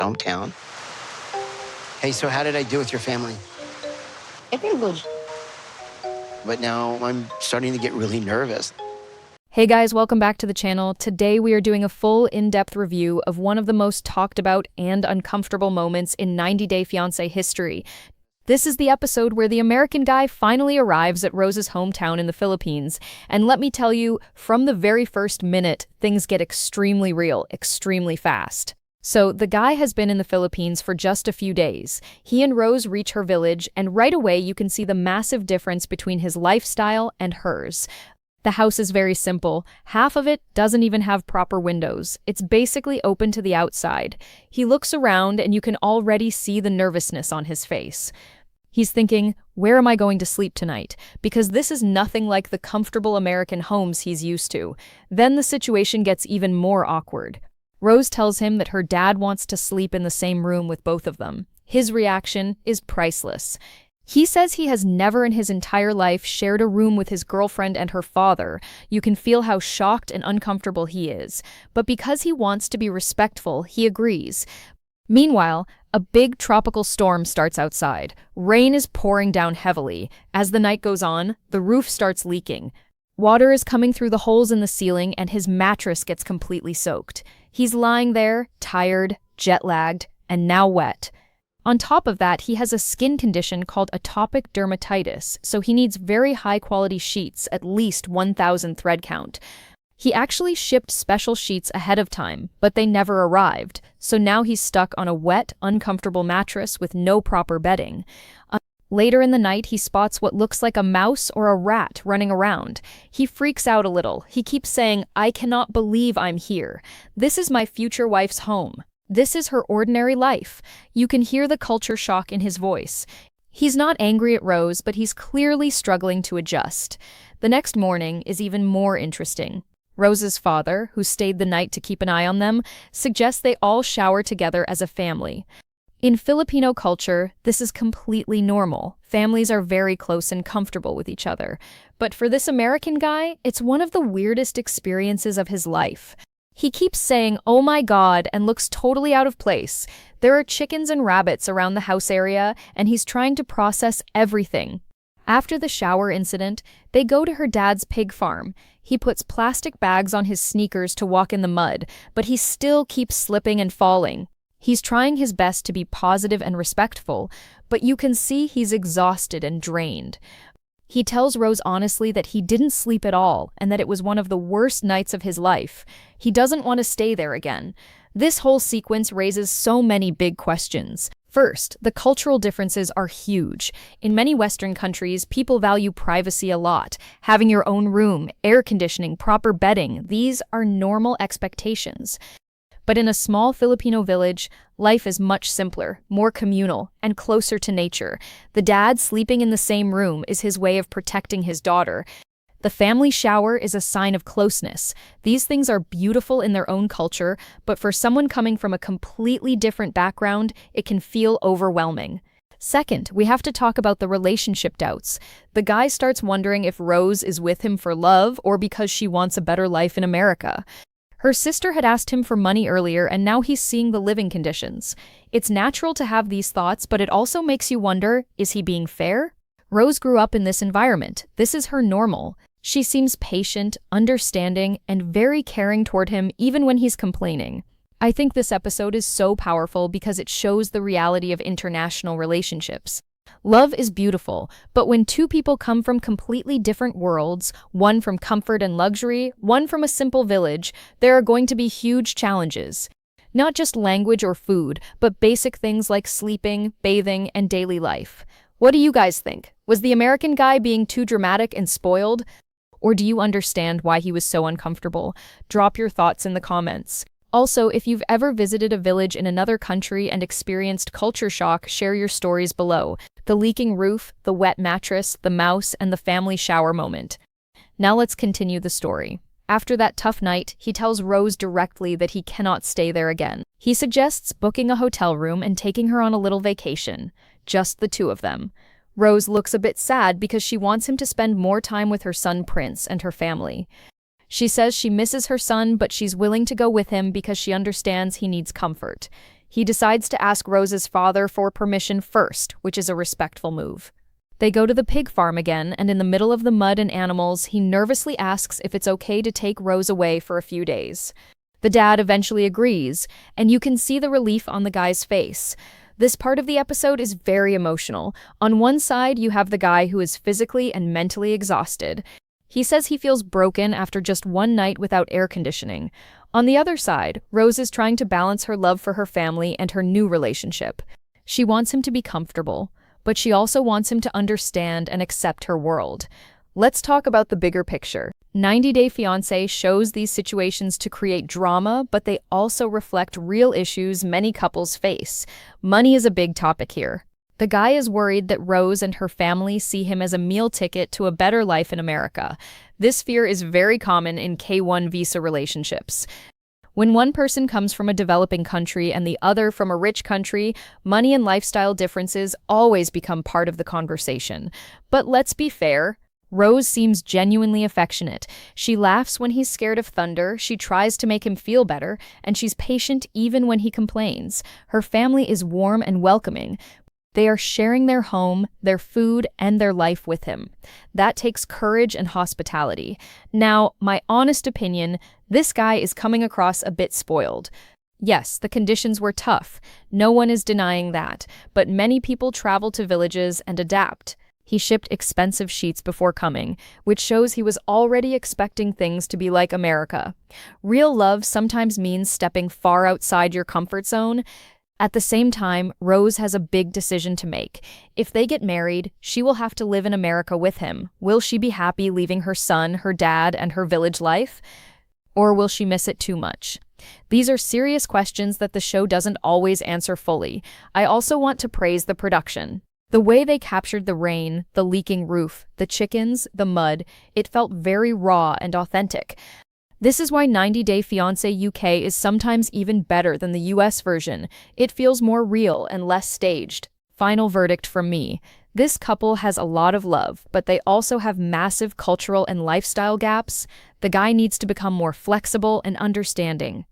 hometown. Hey, so how did I do with your family? I feel good. But now I'm starting to get really nervous. Hey guys, welcome back to the channel. Today we are doing a full in-depth review of one of the most talked about and uncomfortable moments in 90 Day Fiancé history. This is the episode where the American guy finally arrives at Rose's hometown in the Philippines. And let me tell you, from the very first minute, things get extremely real, extremely fast. So the guy has been in the Philippines for just a few days. He and Rose reach her village, and right away you can see the massive difference between his lifestyle and hers. The house is very simple. Half of it doesn't even have proper windows. It's basically open to the outside. He looks around and you can already see the nervousness on his face. He's thinking, where am I going to sleep tonight? Because this is nothing like the comfortable American homes he's used to. Then the situation gets even more awkward. Rose tells him that her dad wants to sleep in the same room with both of them. His reaction is priceless. He says he has never in his entire life shared a room with his girlfriend and her father. You can feel how shocked and uncomfortable he is. But because he wants to be respectful, he agrees. Meanwhile, a big tropical storm starts outside. Rain is pouring down heavily. As the night goes on, the roof starts leaking. Water is coming through the holes in the ceiling and his mattress gets completely soaked. He's lying there, tired, jet-lagged, and now wet. On top of that, he has a skin condition called atopic dermatitis, so he needs very high-quality sheets, at least 1,000 thread count. He actually shipped special sheets ahead of time, but they never arrived, so now he's stuck on a wet, uncomfortable mattress with no proper bedding. Later in the night, he spots what looks like a mouse or a rat running around. He freaks out a little. He keeps saying, "I cannot believe I'm here. This is my future wife's home. This is her ordinary life." You can hear the culture shock in his voice. He's not angry at Rose, but he's clearly struggling to adjust. The next morning is even more interesting. Rose's father, who stayed the night to keep an eye on them, suggests they all shower together as a family. In Filipino culture, this is completely normal. Families are very close and comfortable with each other. But for this American guy, it's one of the weirdest experiences of his life. He keeps saying, "Oh my God," and looks totally out of place. There are chickens and rabbits around the house area, and he's trying to process everything. After the shower incident, they go to her dad's pig farm. He puts plastic bags on his sneakers to walk in the mud, but he still keeps slipping and falling. He's trying his best to be positive and respectful, but you can see he's exhausted and drained. He tells Rose honestly that he didn't sleep at all and that it was one of the worst nights of his life. He doesn't want to stay there again. This whole sequence raises so many big questions. First, the cultural differences are huge. In many Western countries, people value privacy a lot. Having your own room, air conditioning, proper bedding, these are normal expectations. But in a small Filipino village, life is much simpler, more communal, and closer to nature. The dad sleeping in the same room is his way of protecting his daughter. The family shower is a sign of closeness. These things are beautiful in their own culture, but for someone coming from a completely different background, it can feel overwhelming. Second, we have to talk about the relationship doubts. The guy starts wondering if Rose is with him for love or because she wants a better life in America. Her sister had asked him for money earlier, and now he's seeing the living conditions. It's natural to have these thoughts, but it also makes you wonder, is he being fair? Rose grew up in this environment. This is her normal. She seems patient, understanding, and very caring toward him even when he's complaining. I think this episode is so powerful because it shows the reality of international relationships. Love is beautiful, but when two people come from completely different worlds, one from comfort and luxury, one from a simple village, there are going to be huge challenges. Not just language or food, but basic things like sleeping, bathing, and daily life. What do you guys think? Was the American guy being too dramatic and spoiled? Or do you understand why he was so uncomfortable? Drop your thoughts in the comments. Also, if you've ever visited a village in another country and experienced culture shock, share your stories below. The leaking roof, the wet mattress, the mouse, and the family shower moment. Now let's continue the story. After that tough night, he tells Rose directly that he cannot stay there again. He suggests booking a hotel room and taking her on a little vacation. Just the two of them. Rose looks a bit sad because she wants him to spend more time with her son Prince and her family. She says she misses her son, but she's willing to go with him because she understands he needs comfort. He decides to ask Rose's father for permission first, which is a respectful move. They go to the pig farm again, and in the middle of the mud and animals, he nervously asks if it's okay to take Rose away for a few days. The dad eventually agrees, and you can see the relief on the guy's face. This part of the episode is very emotional. On one side, you have the guy who is physically and mentally exhausted. He says he feels broken after just one night without air conditioning. On the other side, Rose is trying to balance her love for her family and her new relationship. She wants him to be comfortable, but she also wants him to understand and accept her world. Let's talk about the bigger picture. 90 Day Fiancé shows these situations to create drama, but they also reflect real issues many couples face. Money is a big topic here. The guy is worried that Rose and her family see him as a meal ticket to a better life in America. This fear is very common in K-1 visa relationships. When one person comes from a developing country and the other from a rich country, money and lifestyle differences always become part of the conversation. But let's be fair. Rose seems genuinely affectionate. She laughs when he's scared of thunder, she tries to make him feel better, and she's patient even when he complains. Her family is warm and welcoming. They are sharing their home, their food, and their life with him. That takes courage and hospitality. Now, my honest opinion, this guy is coming across a bit spoiled. Yes, the conditions were tough. No one is denying that. But many people travel to villages and adapt. He shipped expensive sheets before coming, which shows he was already expecting things to be like America. Real love sometimes means stepping far outside your comfort zone. At the same time, Rose has a big decision to make. If they get married, she will have to live in America with him. Will she be happy leaving her son, her dad, and her village life? Or will she miss it too much? These are serious questions that the show doesn't always answer fully. I also want to praise the production. The way they captured the rain, the leaking roof, the chickens, the mud, it felt very raw and authentic. This is why 90 Day Fiancé UK is sometimes even better than the US version. It feels more real and less staged. Final verdict from me. This couple has a lot of love, but they also have massive cultural and lifestyle gaps. The guy needs to become more flexible and understanding.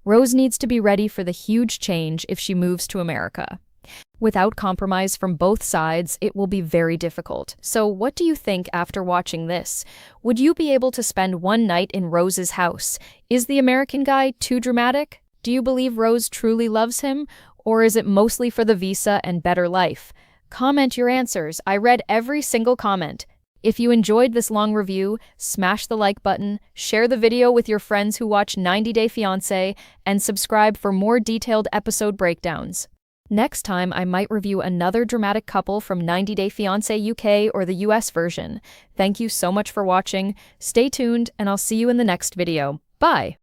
Rose needs to be ready for the huge change if she moves to America. Without compromise from both sides, it will be very difficult. So what do you think after watching this? Would you be able to spend one night in Rose's house? Is the American guy too dramatic? Do you believe Rose truly loves him? Or is it mostly for the visa and better life? Comment your answers. I read every single comment. If you enjoyed this long review, smash the like button, share the video with your friends who watch 90 Day Fiancé, and subscribe for more detailed episode breakdowns. Next time, I might review another dramatic couple from 90 Day Fiancé UK or the US version. Thank you so much for watching. Stay tuned, and I'll see you in the next video. Bye!